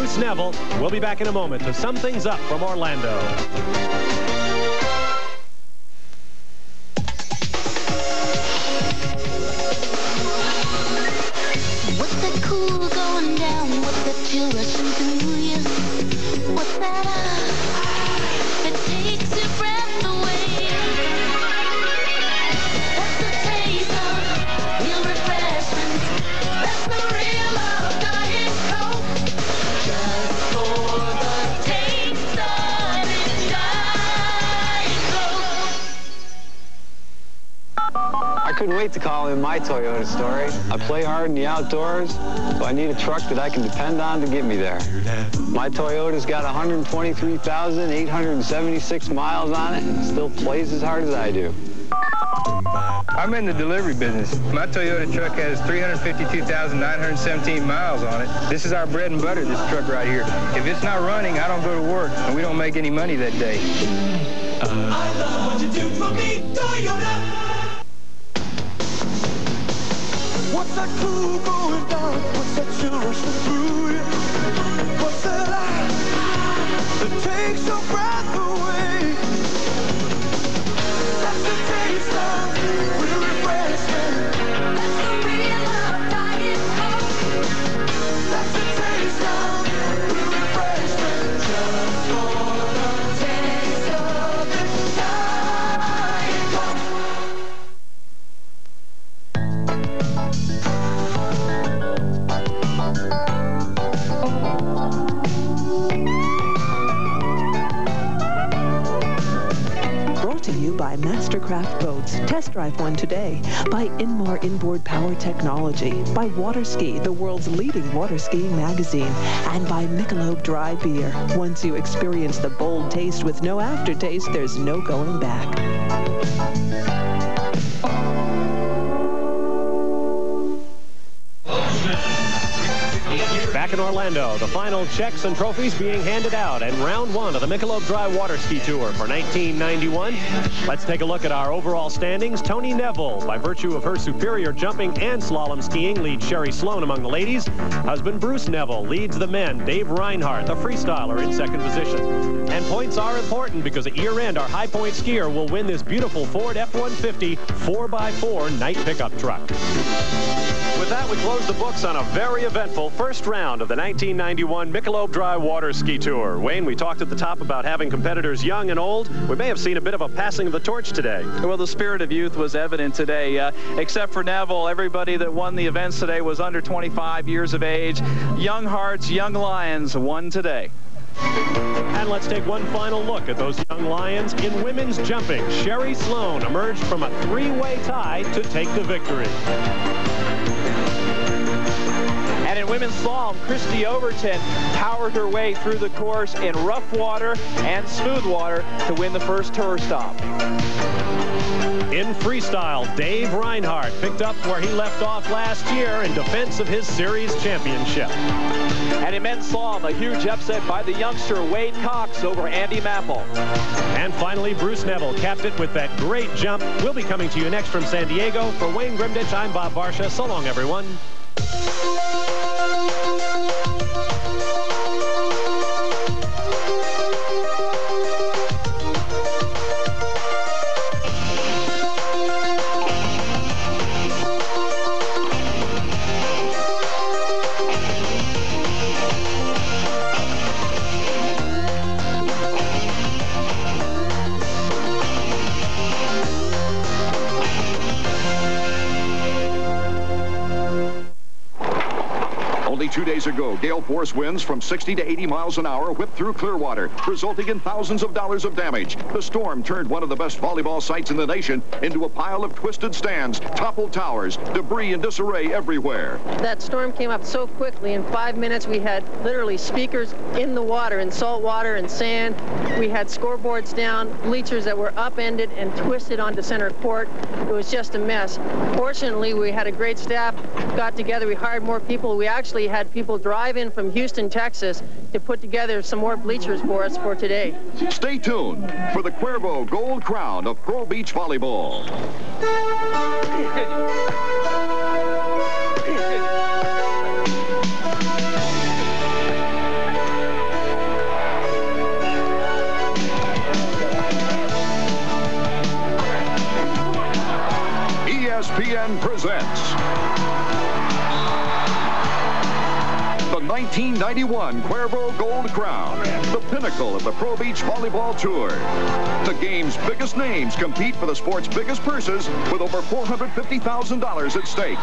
Bruce Neville. We'll be back in a moment to sum things up from Orlando. What's that cool going down? What's that chill rushing through you? What's that that takes your breath away? That's the taste of real refreshment. That's the real love Diet Coke. Just for the taste of it, Diet Coke. I couldn't wait to call in my Toyota story. I play hard in the outdoors, so I need a truck that I can depend on to get me there. My Toyota's got 123,876 miles on it and still plays as hard as I do. I'm in the delivery business. My Toyota truck has 352,917 miles on it. This is our bread and butter, this truck right here. If it's not running, I don't go to work, and we don't make any money that day. I love what you do for me, Toyota. What's that cool going down? What's that chill rushing through you? What's that light that takes your breath away? That's the taste of real refreshment. That's the real love Diet Coke. That's the taste of real refreshment. Just for the taste of it, Diet Coke. By Mastercraft Boats. Test drive one today. By Inmar Inboard Power Technology. By Waterski, the world's leading water skiing magazine. And by Michelob Dry Beer. Once you experience the bold taste with no aftertaste, there's no going back. Back in Orlando, the final checks and trophies being handed out and round one of the Michelob Dry Water Ski Tour for 1991. Let's take a look at our overall standings. Tony Neville, by virtue of her superior jumping and slalom skiing, leads Sherry Sloan among the ladies. Husband Bruce Neville leads the men. Dave Reinhardt, the freestyler, in second position. And points are important because at year end, our high point skier will win this beautiful Ford F-150 4x4 night pickup truck. With that, we close the books on a very eventful first round of the 1991 Michelob Dry Water Ski Tour. Wayne, we talked at the top about having competitors young and old. We may have seen a bit of a passing of the torch today. Well, the spirit of youth was evident today. Except for Neville, everybody that won the events today was under 25 years of age. Young hearts, young lions won today. And let's take one final look at those young lions. In women's jumping, Sherry Sloan emerged from a three-way tie to take the victory. And in women's slalom, Christy Overton powered her way through the course in rough water and smooth water to win the first tour stop. In freestyle, Dave Reinhardt picked up where he left off last year in defense of his series championship. And in men's slalom, a huge upset by the youngster Wade Cox over Andy Mapple. And finally, Bruce Neville capped it with that great jump. We'll be coming to you next from San Diego. For Wayne Grimditch, I'm Bob Varsha. So long, everyone. Only 2 days ago, gale force winds from 60 to 80 miles an hour whipped through Clearwater, resulting in thousands of dollars of damage. The storm turned one of the best volleyball sites in the nation into a pile of twisted stands, toppled towers, debris and disarray everywhere. That storm came up so quickly. In 5 minutes, we had literally speakers in the water, in salt water and sand. We had scoreboards down, bleachers that were upended and twisted onto center court. It was just a mess. Fortunately, we had a great staff, got together, we hired more people. We actually had people drive in from Houston, Texas to put together some more bleachers for us for today. Stay tuned for the Cuervo Gold Crown of Pro Beach Volleyball. ESPN presents the 1991 Cuervo Gold Crown, the pinnacle of the Pro Beach Volleyball Tour. The game's biggest names compete for the sport's biggest purses with over $450,000 at stake.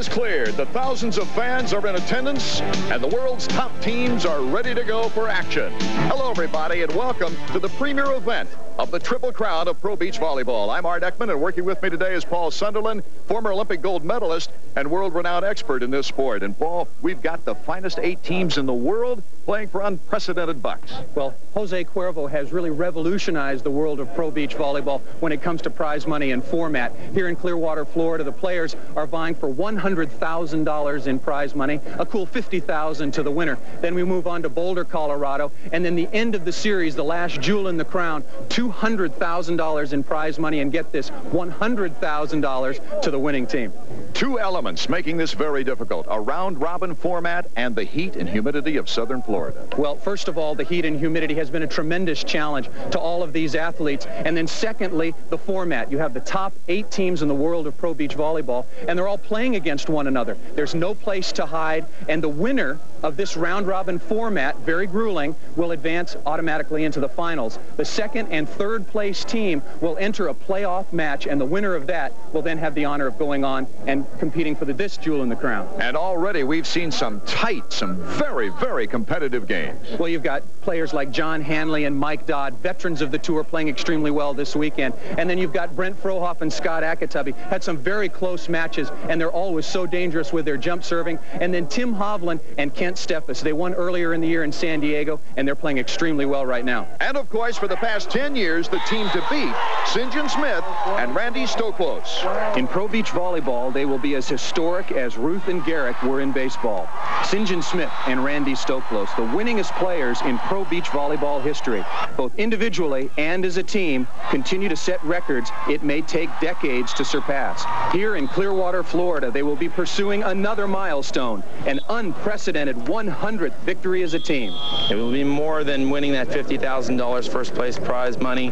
Cleared. The thousands of fans are in attendance, and the world's top teams are ready to go for action. Hello, everybody, and welcome to the premier event of the Triple Crown of Pro Beach Volleyball. I'm Art Ekman, and working with me today is Paul Sunderland, former Olympic gold medalist and world-renowned expert in this sport. And, Paul, we've got the finest 8 teams in the world playing for unprecedented bucks. Well, Jose Cuervo has really revolutionized the world of Pro Beach Volleyball when it comes to prize money and format. Here in Clearwater, Florida, the players are vying for $100,000 in prize money, a cool $50,000 to the winner. Then we move on to Boulder, Colorado, and then the end of the series, the last jewel in the crown, $200,000 in prize money, and get this, $100,000 to the winning team. 2 elements making this very difficult, a round-robin format and the heat and humidity of southern Florida. Well, first of all, the heat and humidity has been a tremendous challenge to all of these athletes. And then secondly, the format. You have the top 8 teams in the world of Pro Beach Volleyball, and they're all playing against one another. There's no place to hide, and the winner of this round-robin format, very grueling, will advance automatically into the finals. The second and third place team will enter a playoff match, and the winner of that will then have the honor of going on and competing for this jewel in the crown. And already we've seen some tight, some very, very competitive games. Well, you've got players like John Hanley and Mike Dodd, veterans of the tour, playing extremely well this weekend. And then you've got Brent Frohoff and Scott Akatubby, had some very close matches, and they're always so dangerous with their jump serving. And then Tim Hovland and Kent Steffes, they won earlier in the year in San Diego, and they're playing extremely well right now. And, of course, for the past 10 years, the team to beat, Sinjin Smith and Randy Stokloss. In Pro Beach Volleyball, they will be as historic as Ruth and Garrick were in baseball. Sinjin Smith and Randy Stokloss, the winningest players in Pro Beach Volleyball history. Both individually and as a team, continue to set records it may take decades to surpass. Here in Clearwater, Florida, they will be pursuing another milestone, an unprecedented 100th victory as a team. It will be more than winning that $50,000 first place prize money.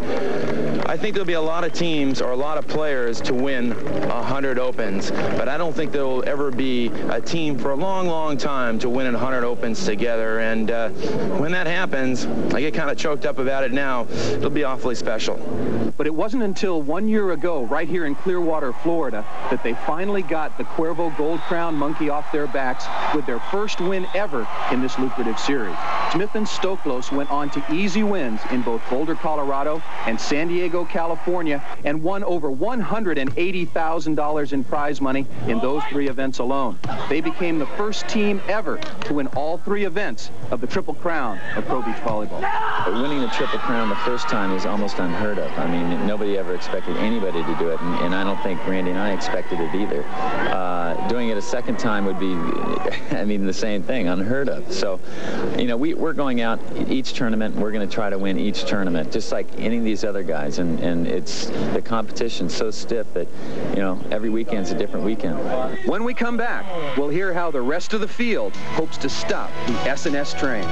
I think there'll be a lot of teams or a lot of players to win 100 Opens, but I don't think there will ever be a team for a long, long time to win 100 Opens together. And when that happens, I get kind of choked up about it now. It'll be awfully special. But it wasn't until 1 year ago, right here in Clearwater, Florida, that they finally got the Cuervo Gold Crown monkey off their backs with their first win ever in this lucrative series. Smith and Stokloss went on to easy wins in both Boulder, Colorado and San Diego, California, and won over $180,000 in prize money in those 3 events alone. They became the first team ever to win all 3 events of the Triple Crown of Pro Beach Volleyball. But winning the Triple Crown the first time is almost unheard of. I mean, nobody ever expected anybody to do it, and I don't think Randy and I expected it either. Doing it a second time would be, I mean, the same thing, unheard of. So, you know, we're going out each tournament, and we're going to try to win each tournament, just like any of these other guys, and it's the competition's so stiff that, you know, every weekend's a different weekend. When we come back, we'll hear how the rest of the field hopes to stop the S&S train.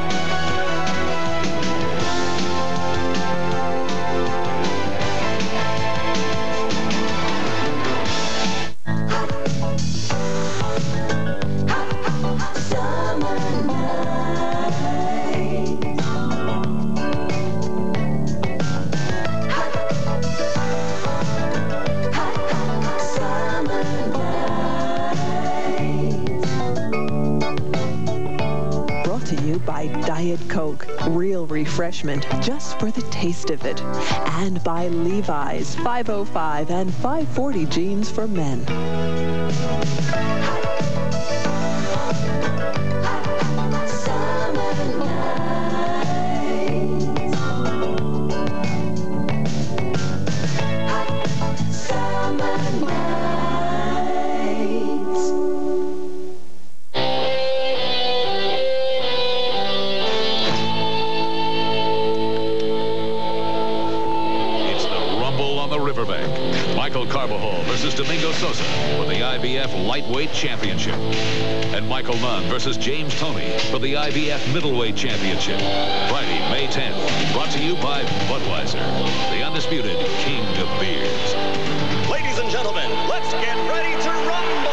By Diet Coke, real refreshment just for the taste of it. And by Levi's 505 and 540 jeans for men. Michael Carbajal versus Domingo Sosa for the IBF Lightweight Championship. And Michael Nunn versus James Toney for the IBF Middleweight Championship. Friday, May 10th. Brought to you by Budweiser, the undisputed king of beers. Ladies and gentlemen, let's get ready to rumble!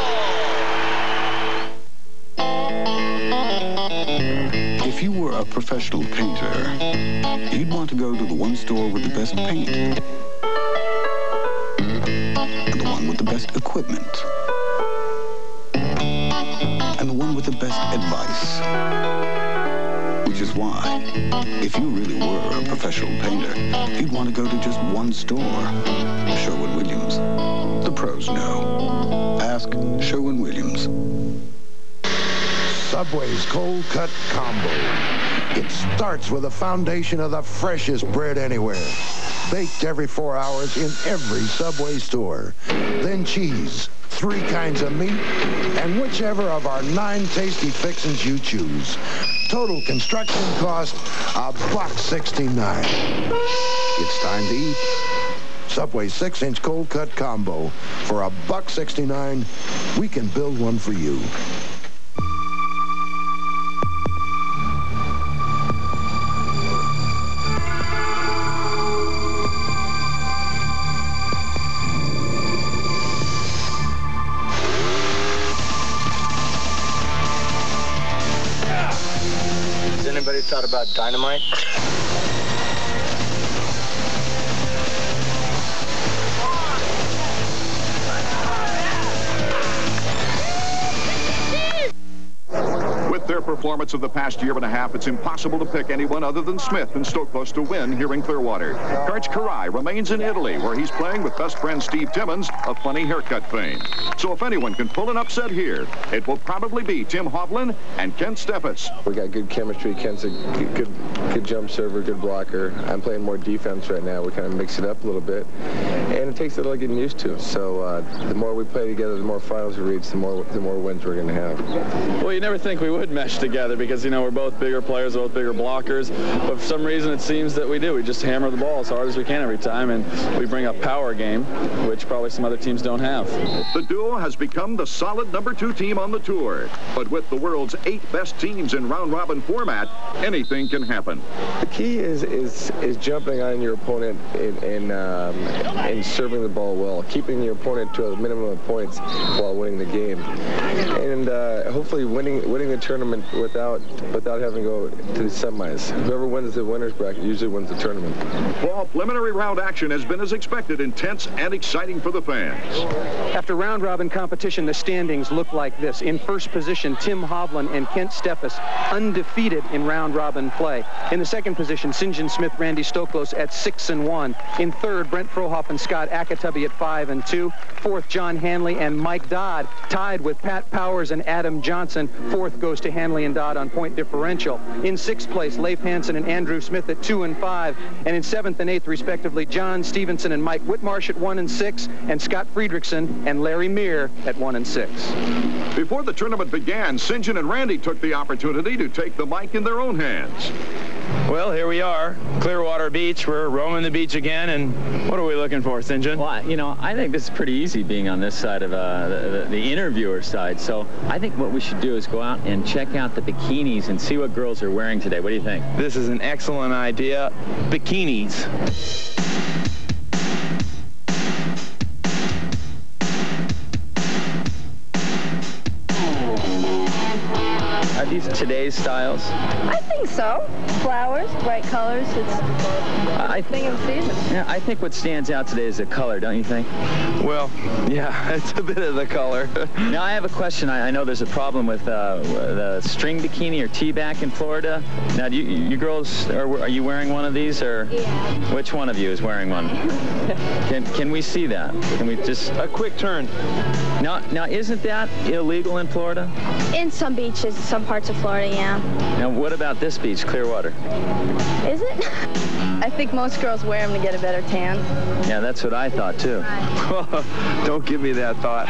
If you were a professional painter, you'd want to go to the one store with the best paint and the one with the best equipment and the one with the best advice. Which is why, if you really were a professional painter, you'd want to go to just one store, Sherwin-Williams. The pros know. Ask Sherwin-Williams. Subway's Cold Cut Combo. It starts with a foundation of the freshest bread anywhere. Baked every 4 hours in every Subway store. Then cheese, 3 kinds of meat, and whichever of our 9 tasty fixings you choose. Total construction cost, $1.69. It's time to eat. Subway 6-inch Cold Cut Combo. For $1.69, we can build one for you. Anybody thought about dynamite? With their performance of the past year and a half, it's impossible to pick anyone other than Smith and Stokloss to win here in Clearwater. Coach Karai remains in Italy, where he's playing with best friend Steve Timmons of Funny Haircut fame. So if anyone can pull an upset here, it will probably be Tim Hovland and Kent Steffes. We got good chemistry. Kent's a good jump server, good blocker. I'm playing more defense right now. We kind of mix it up a little bit, and it takes a little getting used to. So the more we play together, the more finals we reach, the more wins we're going to have. Well, you never think we would mesh together because, you know, we're both bigger players, both bigger blockers, but for some reason it seems that we do. We just hammer the ball as hard as we can every time, and we bring a power game, which probably some other teams don't have. The duo has become the solid #2 team on the tour, but with the world's 8 best teams in round-robin format, anything can happen. The key is jumping on your opponent and serving the ball well, keeping your opponent to a minimum of points while winning the game, and hopefully winning the tournament without having to go to the semis. Whoever wins the winner's bracket usually wins the tournament. Well, preliminary round action has been as expected, intense and exciting for the fans. After round-robin competition, the standings look like this. In first position, Tim Hovland and Kent Steffes, undefeated in round-robin play. In the second position, Sinjin Smith, Randy Stokloss at 6-1. In third, Brent Frohoff and Scott Akatubby at 5-2. Fourth, John Hanley and Mike Dodd, tied with Pat Powers and Adam Johnson. Fourth goes to Hanley and Dodd on point differential. In sixth place, Leif Hansen and Andrew Smith at 2 and 5. And in 7th and 8th, respectively, John Stevenson and Mike Whitmarsh at 1 and 6, and Scott Friedrichsen and Larry Meir at 1 and 6. Before the tournament began, Sinjin and Randy took the opportunity to take the mic in their own hands. Well, here we are, Clearwater Beach. We're roaming the beach again, and what are we looking for, Sinjin? Well, you know, I think this is pretty easy being on this side of the interviewer side. So I think what we should do is go out and check out the bikinis and see what girls are wearing today. What do you think? This is an excellent idea. Bikinis. Are these today's styles? I think so. Flowers, bright colors. It's I thing of the season. Yeah, I think what stands out today is the color, don't you think? Well, yeah, it's a bit of the color. Now, I have a question. I know there's a problem with the string bikini or T-back in Florida. Now, do you girls, are you wearing one of these, or yeah. Which one of you is wearing one? Can we see that? Can we just... A quick turn. Now, isn't that illegal in Florida? In some beaches, some parts of Florida, yeah. Now, what about this beach, Clearwater? Is it? I think most girls wear them to get a better tan. Yeah, that's what I thought, too. Don't give me that thought.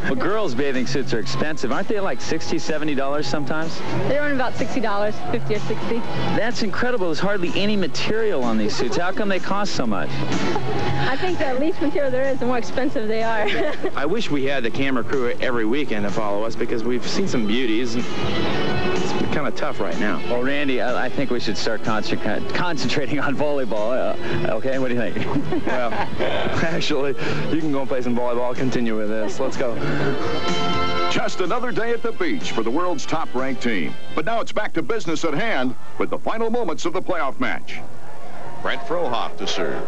Well, girls' bathing suits are expensive. Aren't they like $60, $70 sometimes? They run about $60, 50 or 60. That's incredible. There's hardly any material on these suits. How come they cost so much? I think the least material there is, the more expensive they are. I wish we had the camera crew every weekend to follow us because we've seen some beauties. It's kind of tough right now. Well, Randy, I think we should start concentrating on volleyball. Okay, what do you think? Well, actually, you can go and play some volleyball. I'll continue with this. Let's go. Just another day at the beach for the world's top-ranked team. But now it's back to business at hand with the final moments of the playoff match. Brent Frohoff to serve.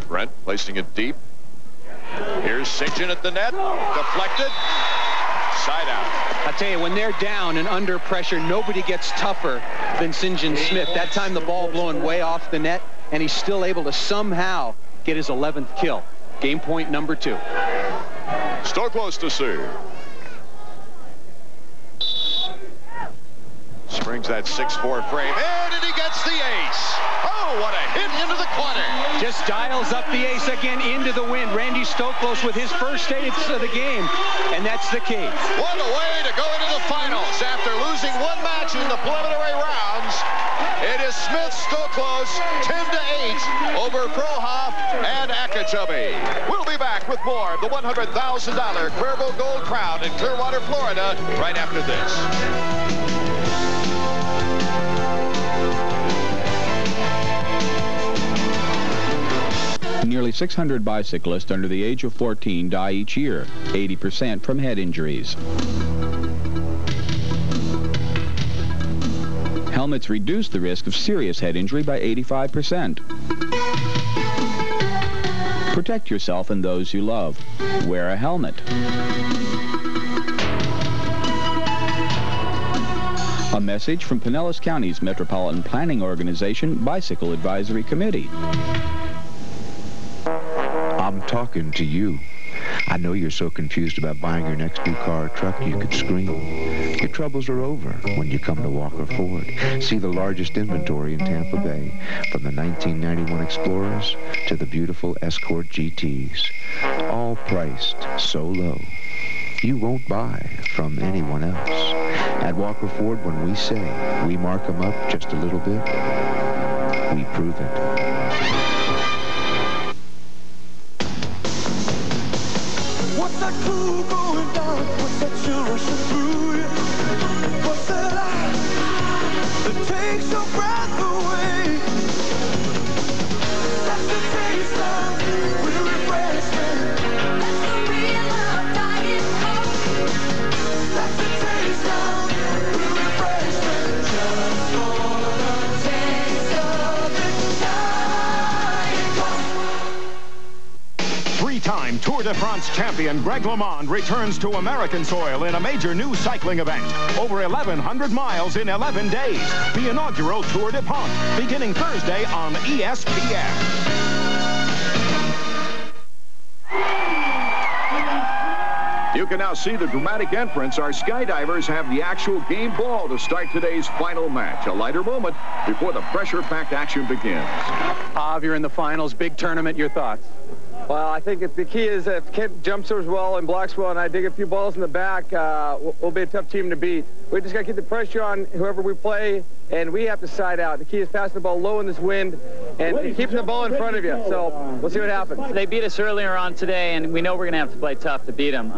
Brent placing it deep. Here's Sinjin at the net. Deflected. Side out. I tell you, when they're down and under pressure, nobody gets tougher than Sinjin Smith. That time the ball blowing way off the net, and he's still able to somehow get his 11th kill. Game point number 2. Stokloss to serve. Springs that 6-4 frame in, and he gets the ace. Oh, what a hit into the corner. Just dials up the ace again into the wind. Randy Stokloss with his first ace of the game, and that's the key. What a way to go into the finals after losing one match in the preliminary rounds. It is Smith-Stokloss 10-8 over Frohoff and Akachubby. We'll be back with more of the $100,000 Cuervo Gold Crown in Clearwater, Florida, right after this. Nearly 600 bicyclists under the age of 14 die each year, 80% from head injuries. Helmets reduce the risk of serious head injury by 85%. Protect yourself and those you love. Wear a helmet. A message from Pinellas County's Metropolitan Planning Organization Bicycle Advisory Committee. I'm talking to you. I know you're so confused about buying your next new car or truck you could scream. Your troubles are over when you come to Walker Ford. See the largest inventory in Tampa Bay, from the 1991 Explorers to the beautiful Escort GTs. All priced so low, you won't buy from anyone else. At Walker Ford, when we say we mark them up just a little bit, we prove it. What's that cool going down? What's that chill rushing through you? What's that light that takes your breath away? That's the taste of real refreshment. That's the real love Diet Coke. That's the taste of real refreshment. Just for the taste of the Diet Coke. Three-time Tour de France champion Greg LeMond returns to American soil in a major new cycling event. Over 1,100 miles in 11 days. The inaugural Tour de Pont, beginning Thursday on ESPN. You can now see the dramatic entrance. Our skydivers have the actual game ball to start today's final match. A lighter moment before the pressure-packed action begins. Hav, you're in the finals, big tournament. Your thoughts? Well, I think the key is if Kent jumps as well and blocks well and I dig a few balls in the back, we'll be a tough team to beat. We just got to keep the pressure on whoever we play, and we have to side out. The key is passing the ball low in this wind and keeping the ball in front of you. So we'll see what happens. They beat us earlier on today, and we know we're going to have to play tough to beat them.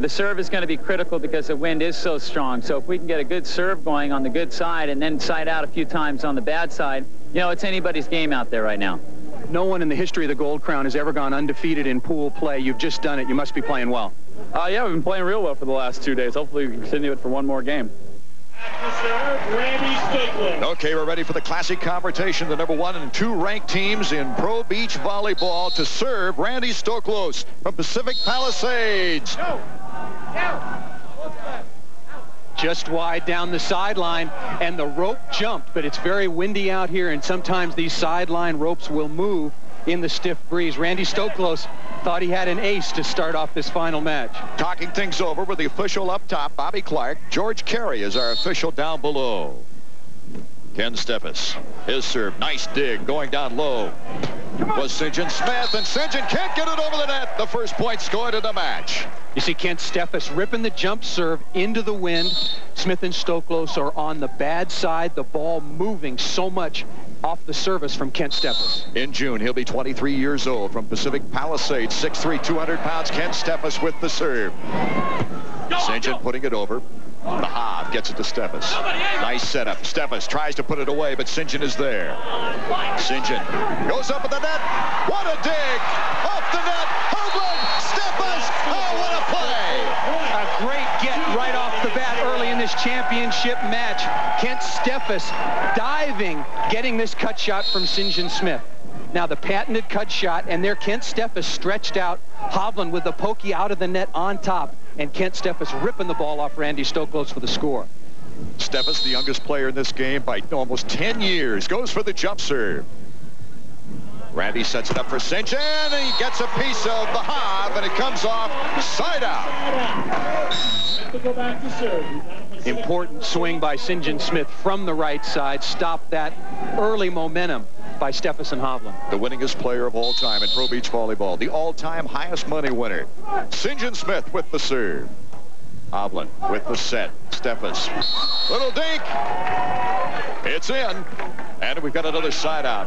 The serve is going to be critical because the wind is so strong. So if we can get a good serve going on the good side and then side out a few times on the bad side, you know, it's anybody's game out there right now. No one in the history of the Gold Crown has ever gone undefeated in pool play. You've just done it. You must be playing well. Yeah, we've been playing real well for the last 2 days. Hopefully we can continue it for one more game. Okay, we're ready for the classic confrontation. The number 1 and 2 ranked teams in pro beach volleyball to serve Randy Stokloss from Pacific Palisades. Just wide down the sideline, and the rope jumped, but it's very windy out here, and sometimes these sideline ropes will move in the stiff breeze. Randy Stokloss thought he had an ace to start off this final match. Talking things over with the official up top, Bobby Clark. George Carey is our official down below. Ken Steffes, his serve, nice dig, going down low. Was Sinjin Smith, and Sinjin can't get it over the net. The first point scored in the match. You see Kent Steffes ripping the jump serve into the wind. Smith and Stokloss are on the bad side. The ball moving so much off the service from Kent Steffes. In June, he'll be 23 years old from Pacific Palisades. 6'3", 200 pounds. Kent Steffes with the serve. Sinjin putting it over. The Hob gets it to Steffes. Nice setup. Steffes tries to put it away, but Sinjin is there. Sinjin goes up at the net. What a dig! Off the net. Hovland! Steffes! Oh, what a play! A great get right off the bat early in this championship match. Kent Steffes diving, getting this cut shot from Sinjin Smith. Now the patented cut shot, and there Kent Steffes stretched out. Hovland with the pokey out of the net on top. And Kent Steffes ripping the ball off Randy Stokloss for the score. Steffes, the youngest player in this game by almost 10 years, goes for the jump serve. Randy sets it up for Sinjin, and he gets a piece of the Hob, and it comes off side out. Important swing by Sinjin Smith from the right side. Stopped that early momentum by Steffes and Hovland. The winningest player of all time in pro beach volleyball. The all-time highest money winner. Sinjin Smith with the serve. Hovland with the set. Steffes. Little dink. It's in. And we've got another side out.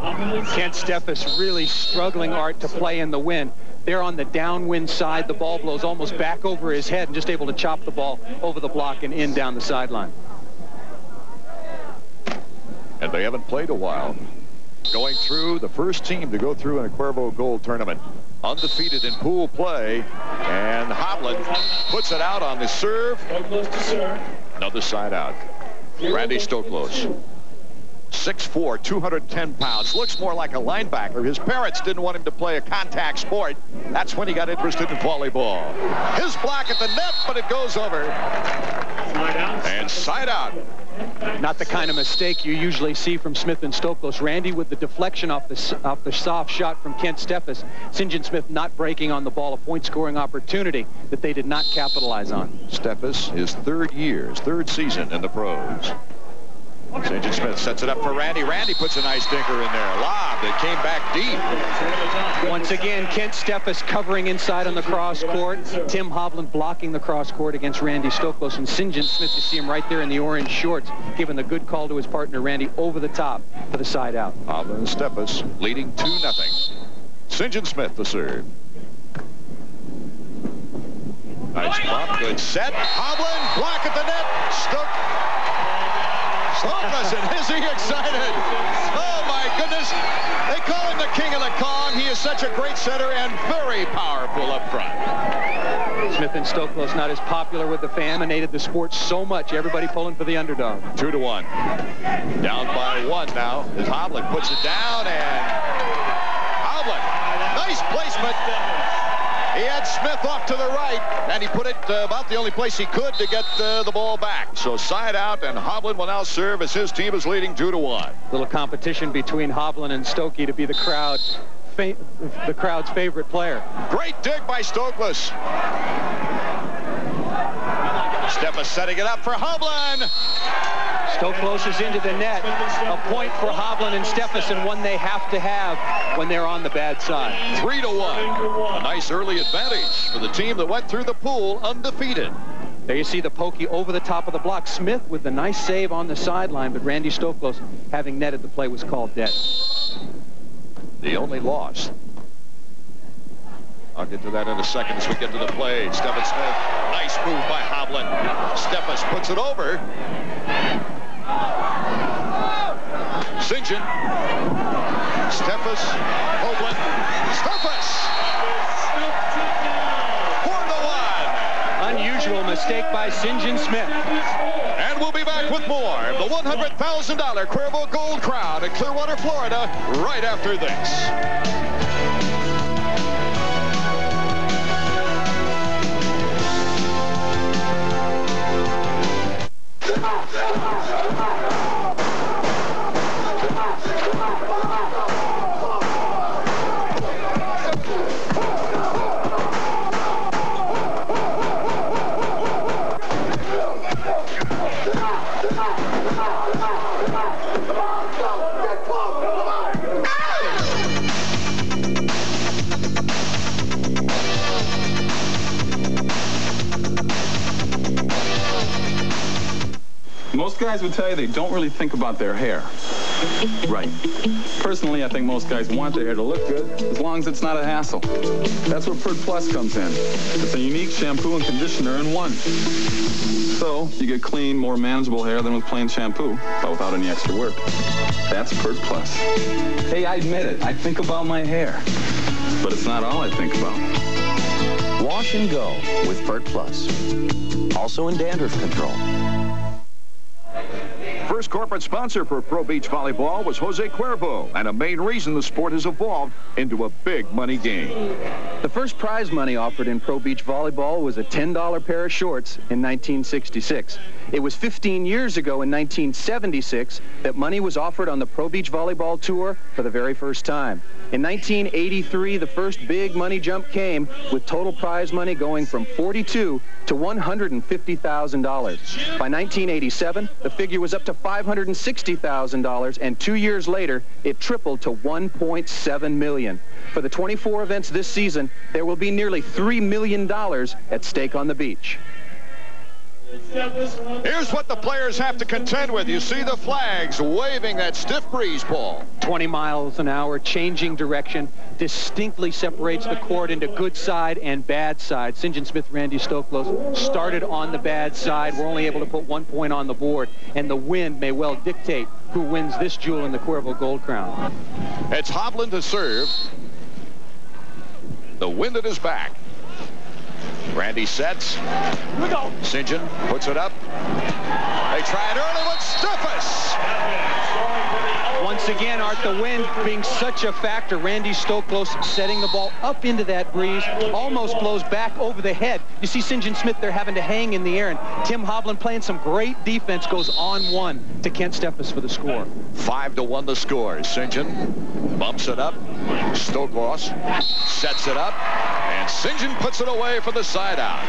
Kent Steffes really struggling, Art, to play in the wind. They're on the downwind side. The ball blows almost back over his head and just able to chop the ball over the block and in down the sideline. And they haven't played a while. Going through the first team to go through in a Cuervo Gold tournament. Undefeated in pool play. And Hovland puts it out on the serve. Another side out. Randy Stokloss. 6'4", 210 pounds. Looks more like a linebacker. His parents didn't want him to play a contact sport. That's when he got interested in volleyball. His block at the net, but it goes over. And side out. Not the kind of mistake you usually see from Smith and Stokloss. Randy with the deflection off the soft shot from Kent Steffes. Sinjin Smith not breaking on the ball, a point-scoring opportunity that they did not capitalize on. Steffes, his third season in the pros. Sinjin Smith sets it up for Randy. Randy puts a nice dinker in there. Lob that came back deep. Once again, Kent Steffes covering inside on the cross court. Tim Hovland blocking the cross court against Randy Stokloss. And Sinjin Smith, you see him right there in the orange shorts, giving the good call to his partner Randy over the top for the side out. Hovland and Steffes leading 2-0. Sinjin Smith the serve. Nice bump, good set. Hovland, block at the net. Stokloss, and is he excited? Oh, my goodness. They call him the king of the Kong. He is such a great setter and very powerful up front. Smith and Stokloss not as popular with the fan, dominated the sport so much. Everybody pulling for the underdog. 2-1. Down by 1 now as Hovland puts it down, and Hovland, nice placement. He had Smith off to the right, and he put it about the only place he could to get the ball back. So side out, and Hovland will now serve as his team is leading 2-1. Little competition between Hovland and Stokey to be the crowd's favorite player. Great dig by Stokloss. Steffes setting it up for Hovland. Stokloss is into the net. A point for Hovland and Steffes, and one they have to have when they're on the bad side. 3-1. A nice early advantage for the team that went through the pool undefeated. There you see the pokey over the top of the block. Smith with the nice save on the sideline, but Randy Stokloss, having netted the play, was called dead. The only loss. I'll get to that in a second as we get to the play. Steffes Smith, nice move by Hovland. Steffes puts it over. Sinjin. Steffes. Hovland. Steffes. 4-1. Unusual mistake by Sinjin Smith. And we'll be back with more of the $100,000 Cuervo Gold Crown at Clearwater, Florida, right after this. Most guys would tell you they don't really think about their hair. Right. Personally, I think most guys want their hair to look good as long as it's not a hassle. That's where Pert Plus comes in. It's a unique shampoo and conditioner in one. So you get clean, more manageable hair than with plain shampoo, but without any extra work. That's Pert Plus. Hey, I admit it. I think about my hair. But it's not all I think about. Wash and go with Pert Plus. Also in dandruff control. First corporate sponsor for Pro Beach Volleyball was Jose Cuervo, and a main reason the sport has evolved into a big money game. The first prize money offered in Pro Beach Volleyball was a $10 pair of shorts in 1966. It was 15 years ago in 1976 that money was offered on the Pro Beach Volleyball Tour for the very first time. In 1983, the first big money jump came, with total prize money going from $42,000 to $150,000. By 1987, the figure was up to $560,000, and 2 years later, it tripled to $1.7 million. For the 24 events this season, there will be nearly $3 million at stake on the beach. Here's what the players have to contend with. You see the flags waving that stiff breeze ball. 20 miles an hour, changing direction, distinctly separates the court into good side and bad side. Sinjin Smith, Randy Stokloss started on the bad side. We're only able to put 1 point on the board, and the wind may well dictate who wins this jewel in the Cuervo Gold Crown. It's Hovland to serve. The wind at his back. Randy sets. Here we go. Sinjin puts it up. They try it early with Stokloss. Once again, Art, the wind being such a factor. Randy Stokloss setting the ball up into that breeze, almost blows back over the head. You see Sinjin Smith there having to hang in the air, and Tim Hovland playing some great defense, goes on one to Kent Steffes for the score. 5-1 the score. Sinjin bumps it up. Stokloss sets it up, and Sinjin puts it away for the side out.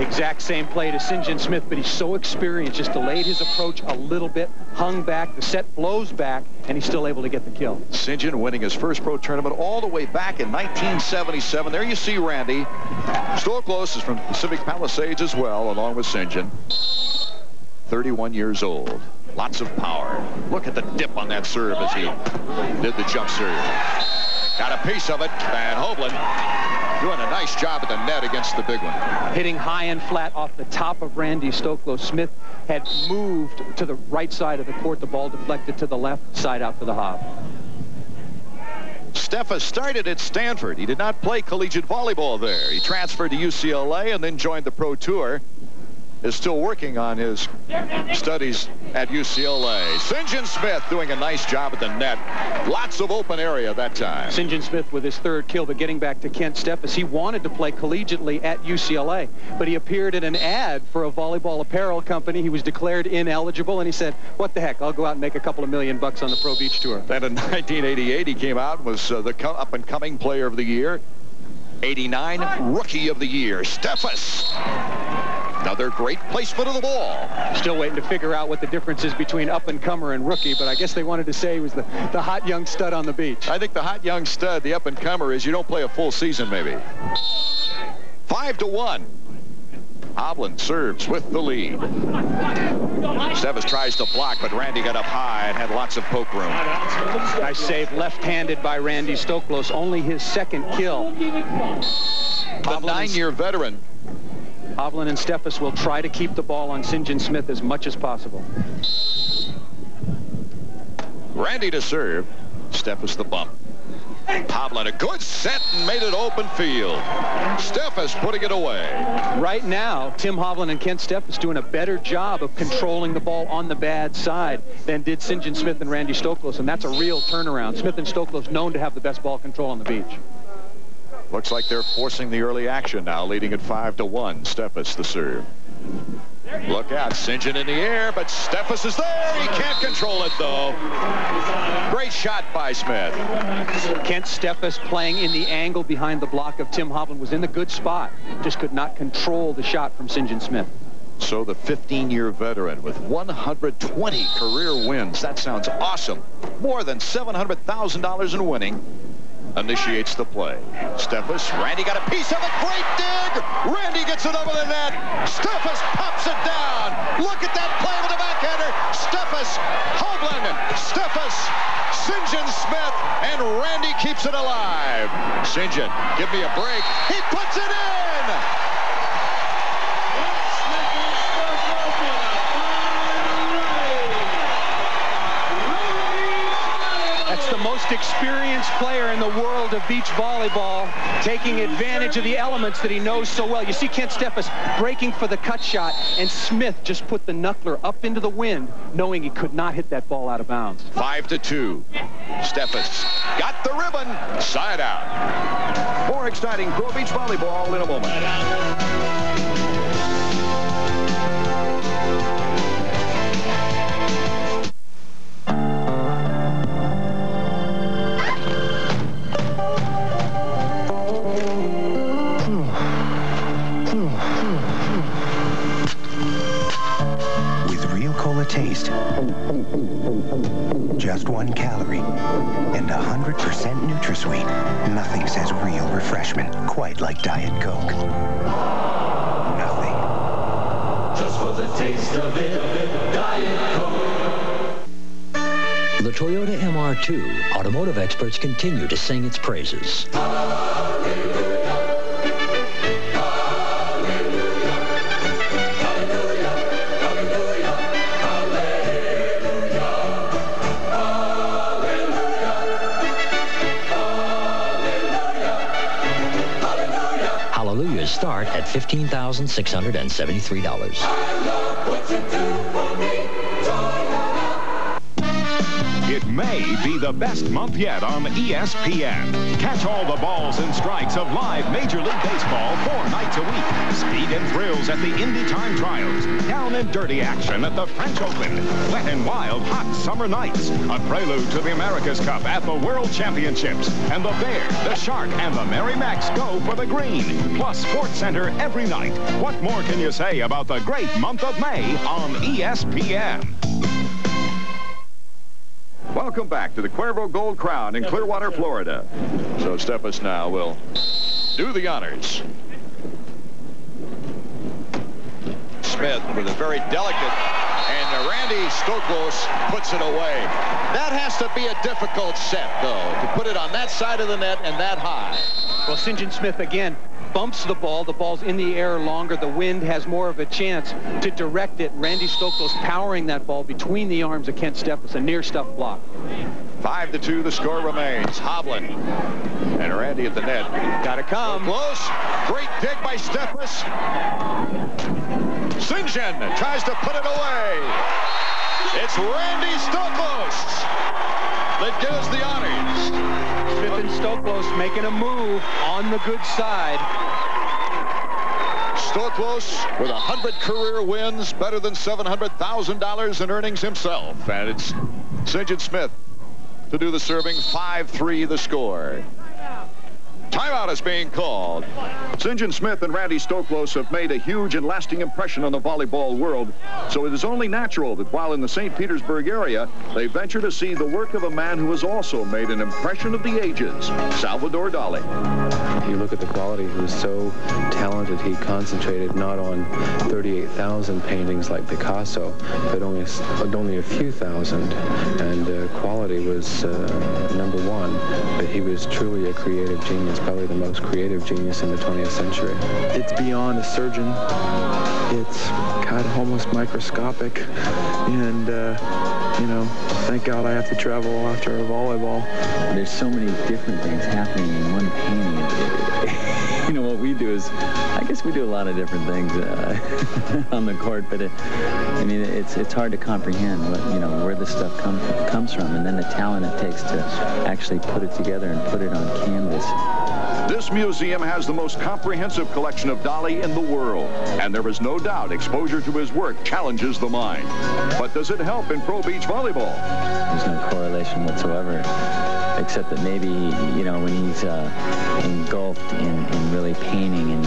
Exact same play to Sinjin Smith, but he's so experienced, just delayed his approach a little bit, hung back, the set blows back, and he's still able to get the kill. Sinjin winning his first pro tournament all the way back in 1977. There you see Randy. Stokloss is from Pacific Palisades as well, along with Sinjin. 31 years old. Lots of power. Look at the dip on that serve as he did the jump serve. Got a piece of it, and Hovland doing a nice job at the net against the big one. Hitting high and flat off the top of Randy Stokloss. Smith had moved to the right side of the court. The ball deflected to the left side out for the hob. Steffes started at Stanford. He did not play collegiate volleyball there. He transferred to UCLA and then joined the Pro Tour. Is still working on his studies at UCLA. Sinjin Smith doing a nice job at the net. Lots of open area that time. Sinjin Smith with his third kill, but getting back to Kent Steffes, he wanted to play collegiately at UCLA, but he appeared in an ad for a volleyball apparel company. He was declared ineligible, and he said, what the heck, I'll go out and make a couple of $1 million bucks on the Pro Beach Tour. Then in 1988, he came out and was the up-and-coming player of the year. 89, Rookie of the Year, Steffes. Another great placement of the ball. Still waiting to figure out what the difference is between up-and-comer and rookie, but I guess they wanted to say he was the hot young stud on the beach. I think the hot young stud, the up-and-comer, is you don't play a full season, maybe. 5-1. Hovland serves with the lead. Steffes tries to block, but Randy got up high and had lots of poke room. Nice save left-handed by Randy Stokloss, only his second kill. The 9-year veteran. Hovland and Steffes will try to keep the ball on Sinjin Smith as much as possible. Randy to serve. Steffes the bump. Hovland a good set and made it open field. Steffes putting it away. Right now, Tim Hovland and Kent Steffes doing a better job of controlling the ball on the bad side than did Sinjin Smith and Randy Stokloss, and that's a real turnaround. Smith and Stokloss known to have the best ball control on the beach. Looks like they're forcing the early action now, leading at 5-1. Steffes the serve. Look out, Sinjin in the air, but Steffes is there. He can't control it, though. Great shot by Smith. Kent Steffes playing in the angle behind the block of Tim Hovland was in the good spot. Just could not control the shot from Sinjin Smith. So the 15-year veteran with 120 career wins. That sounds awesome. More than $700,000 in winning. Initiates the play. Steffes, Randy got a piece of it. Great dig. Randy gets it over the net. Steffes pops it down. Look at that play with the back. Stokloss, Hovland, Steffes, Sinjin Smith, and Randy keeps it alive. Sinjin, give me a break. He puts it in! That's the most experienced player in the world of beach volleyball, taking advantage of the elements that he knows so well. You see Kent Steffes breaking for the cut shot, and Smith just put the knuckler up into the wind, knowing he could not hit that ball out of bounds. 5-2. Steffes got the ribbon. Side out. More exciting Pro Beach volleyball in a moment. Taste. Just 1 calorie and 100% NutraSweet. Nothing says real refreshment quite like Diet Coke. Nothing. Just for the taste of it, Diet Coke. The Toyota MR2, automotive experts continue to sing its praises. Hallelujahs start at $15,673. It may be the best month yet on ESPN. Catch all the balls and strikes of live Major League Baseball 4 nights a week. Speed and thrills at the Indy Time Trials. Down and dirty action at the French Open. Wet and wild hot summer nights. A prelude to the America's Cup at the World Championships. And the Bear, the Shark, and the Merrimax go for the green. Plus Sports Center every night. What more can you say about the great month of May on ESPN? Welcome back to the Cuervo Gold Crown in Clearwater, Florida. So Steffes now will do the honors. Smith with a very delicate, and Randy Stokloss puts it away. That has to be a difficult set, though, to put it on that side of the net and that high. Well, Sinjin Smith again bumps the ball. The ball's in the air longer. The wind has more of a chance to direct it. Randy Stokloss powering that ball between the arms of Kent Steffes, a near stuff block. 5-2, the score remains. Hovland and Randy at the net. Gotta come. Close. Great dig by Steffes. Sinjin tries to put it away. It's Randy Stokloss that gives the honors. Smith and Stokloss making a move on the good side. Stokloss with 100 career wins, better than $700,000 in earnings himself. And it's Sinjin Smith to do the serving. 5-3 the score. Timeout is being called. Sinjin Smith and Randy Stokloss have made a huge and lasting impression on the volleyball world, so it is only natural that while in the St. Petersburg area, they venture to see the work of a man who has also made an impression of the ages, Salvador Dali. You look at the quality, he was so talented, he concentrated not on 38,000 paintings like Picasso, but only a few thousand, and quality was number one, but he was truly a creative genius. Probably the most creative genius in the 20th century. It's beyond a surgeon. It's kind of almost microscopic. And, you know, thank God I have to travel after a volleyball. There's so many different things happening in one painting. You know, what we do is, I guess we do a lot of different things on the court, but I mean, it's hard to comprehend what, you know, where this stuff comes from, and then the talent it takes to actually put it together and put it on canvas. This museum has the most comprehensive collection of Dali in the world, and there is no doubt exposure to his work challenges the mind. But does it help in pro beach volleyball? There's no correlation whatsoever, except that maybe, you know, when he's engulfed in really painting and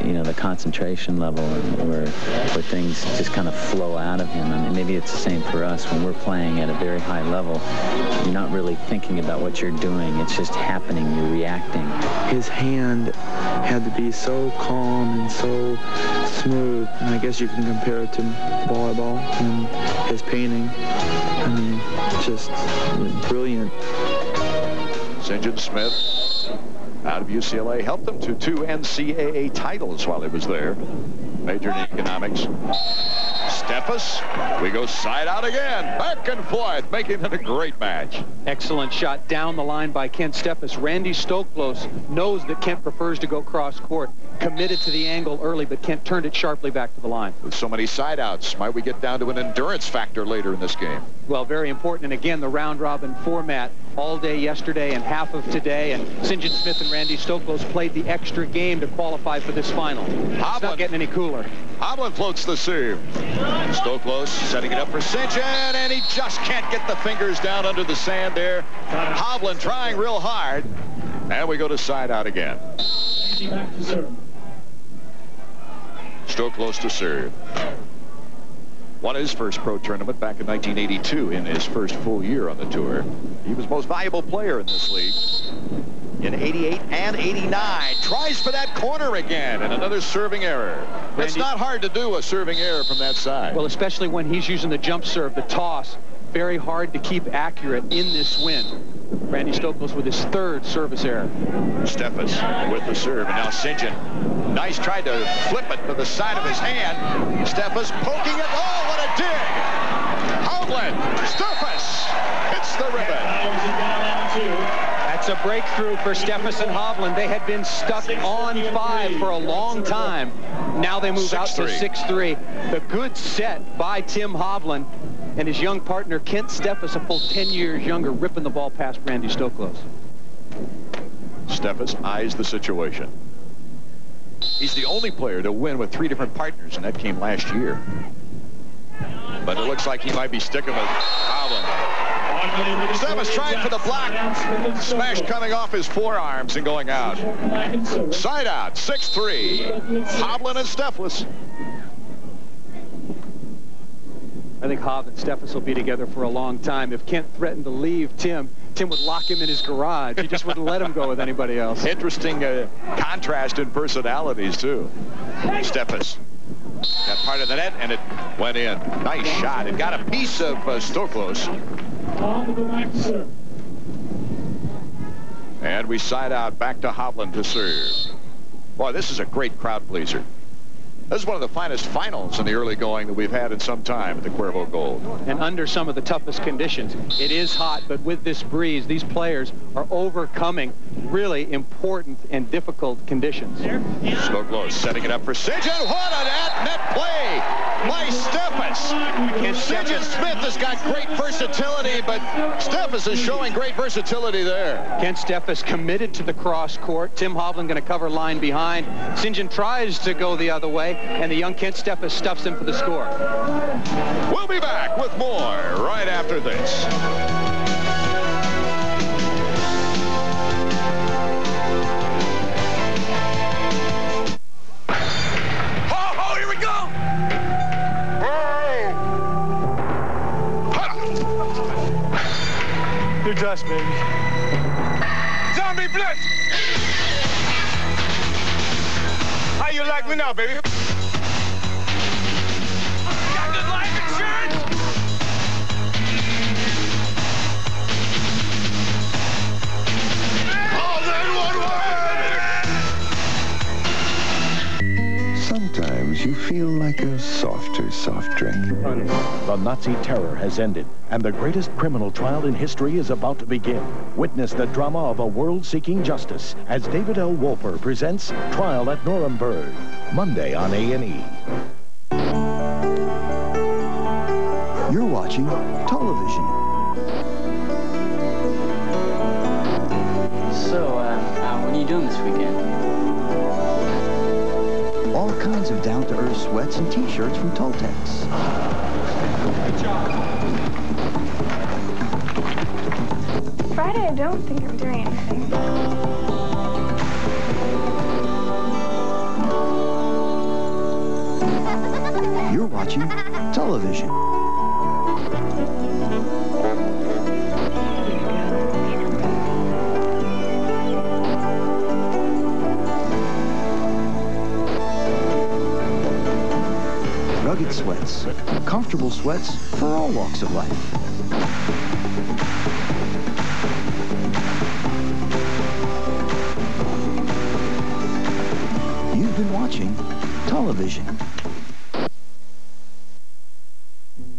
you know, the concentration level where things just kind of flow out of him. I mean, maybe it's the same for us when we're playing at a very high level. You're not really thinking about what you're doing. It's just happening. You're reacting. His hand had to be so calm and so smooth, and I guess you can compare it to volleyball and his painting. I mean, just brilliant. Sinjin Smith, out of UCLA, helped them to 2 NCAA titles while he was there. Majored in economics. Stokloss, we go side out again. Back and forth, making it a great match. Excellent shot down the line by Kent Stokloss. Randy Stokloss knows that Kent prefers to go cross court. Committed to the angle early, but Kent turned it sharply back to the line. With so many side outs, might we get down to an endurance factor later in this game? Well, very important. And again, the round-robin format all day yesterday and half of today. And Sinjin Smith and Randy Stokloss played the extra game to qualify for this final. It's not getting any cooler. Hovland floats the serve. Stokloss setting it up for Sinjin, and he just can't get the fingers down under the sand there. Hovland trying real hard. And we go to side out again. Stokloss to serve. Won his first pro tournament back in 1982 in his first full year on the tour. He was most valuable player in this league in 88 and 89. Tries for that corner again, and another serving error. It's not hard to do a serving error from that side. Well, especially when he's using the jump serve, the toss. Very hard to keep accurate in this win. Randy Stokloss with his third service error. Stokloss with the serve, and now Sinjin. Nice try to flip it to the side of his hand. Stokloss poking it. Oh, what a dig! Hovland, Stokloss, hits the ribbon. That's a breakthrough for Stokloss and Hovland. They had been stuck on 5 for a long time. Now they move out to 6-3. The good set by Tim Hovland and his young partner Kent Stokloss, a full 10 years younger, ripping the ball past Randy Stokloss. Stokloss eyes the situation. He's the only player to win with 3 different partners, and that came last year. But it looks like he might be sticking with Hovland. Stokloss trying for the block. Smash coming off his forearms and going out. Side out, 6-3. Hovland and Stokloss. I think Hovland and Stokloss will be together for a long time. If Kent threatened to leave Tim would lock him in his garage. He just wouldn't let him go with anybody else. Interesting contrast in personalities, too. Stokloss got part of the net, and it went in. Nice shot. It got a piece of Stokloss. And we side out back to Hovland to serve. Boy, this is a great crowd pleaser. This is one of the finest finals in the early going that we've had in some time at the Cuervo Gold. And under some of the toughest conditions. It is hot, but with this breeze, these players are overcoming really important and difficult conditions. Stokloss setting it up for Sinjin. What a net play by Stokloss. Sinjin Smith has got great versatility, but Stokloss is showing great versatility there. Kent Stokloss committed to the cross court. Tim Hovland going to cover line behind. Sinjin tries to go the other way, and the young Kent Stokloss stuffs him for the score. We'll be back with more right after this. Oh, here we go! You're dust, baby. Zombie Blitz! How you like me now, baby? Got good life insurance? Sometimes you feel like a softer soft drink. The Nazi terror has ended, and the greatest criminal trial in history is about to begin. Witness the drama of a world seeking justice as David L. Wolper presents Trial at Nuremberg, Monday on A&E. You're watching television. So, what are you doing this weekend? All kinds of down-to-earth sweats and T-shirts from Toltecs. Friday, I don't think I'm doing anything. You're watching television. rugged sweats, comfortable sweats for all walks of life. You've been watching television.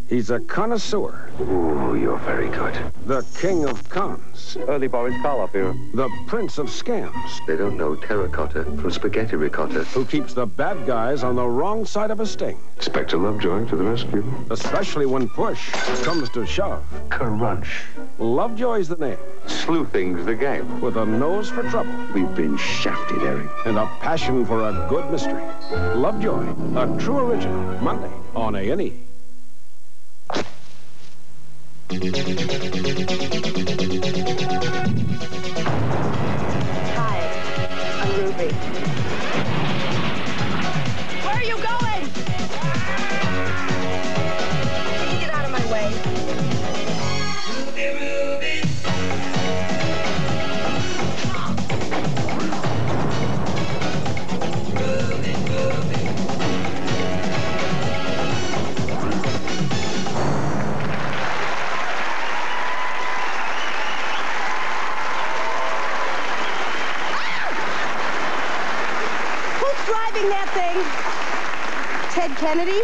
He's a connoisseur. Ooh, you're very good. The king of cons. Early Boris Karloff era. The prince of scams. They don't know terracotta from spaghetti ricotta. Who keeps the bad guys on the wrong side of a sting. Inspector Lovejoy to the rescue. Especially when push comes to shove. Crunch. Lovejoy's the name. Sleuthing's the game. With a nose for trouble. We've been shafted, Eric. And a passion for a good mystery. Lovejoy, a true original. Monday on A&E. Hi, I'm Ruby. Where are you going? Can you get out of my way? Ruby, Ruby. Ruby, Ruby. Driving that thing? Ted Kennedy?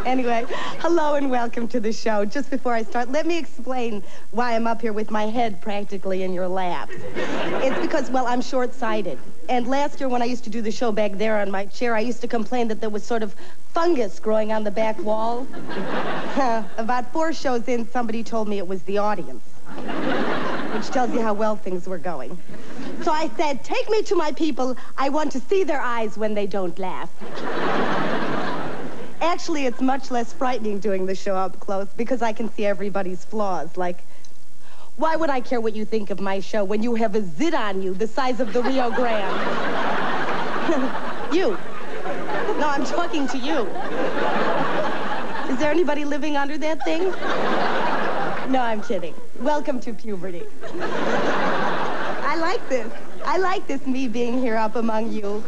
Anyway, hello and welcome to the show. Just before I start, let me explain why I'm up here with my head practically in your lap. It's because, well, I'm short-sighted. And last year when I used to do the show back there on my chair, I used to complain that there was sort of fungus growing on the back wall. About 4 shows in, somebody told me it was the audience, which tells you how well things were going. So I said, take me to my people. I want to see their eyes when they don't laugh. Actually, it's much less frightening doing the show up close because I can see everybody's flaws. Like, why would I care what you think of my show when you have a zit on you the size of the Rio Grande? You. No, I'm talking to you. Is there anybody living under that thing? No, I'm kidding. Welcome to puberty. I like this. I like this, me being here up among you.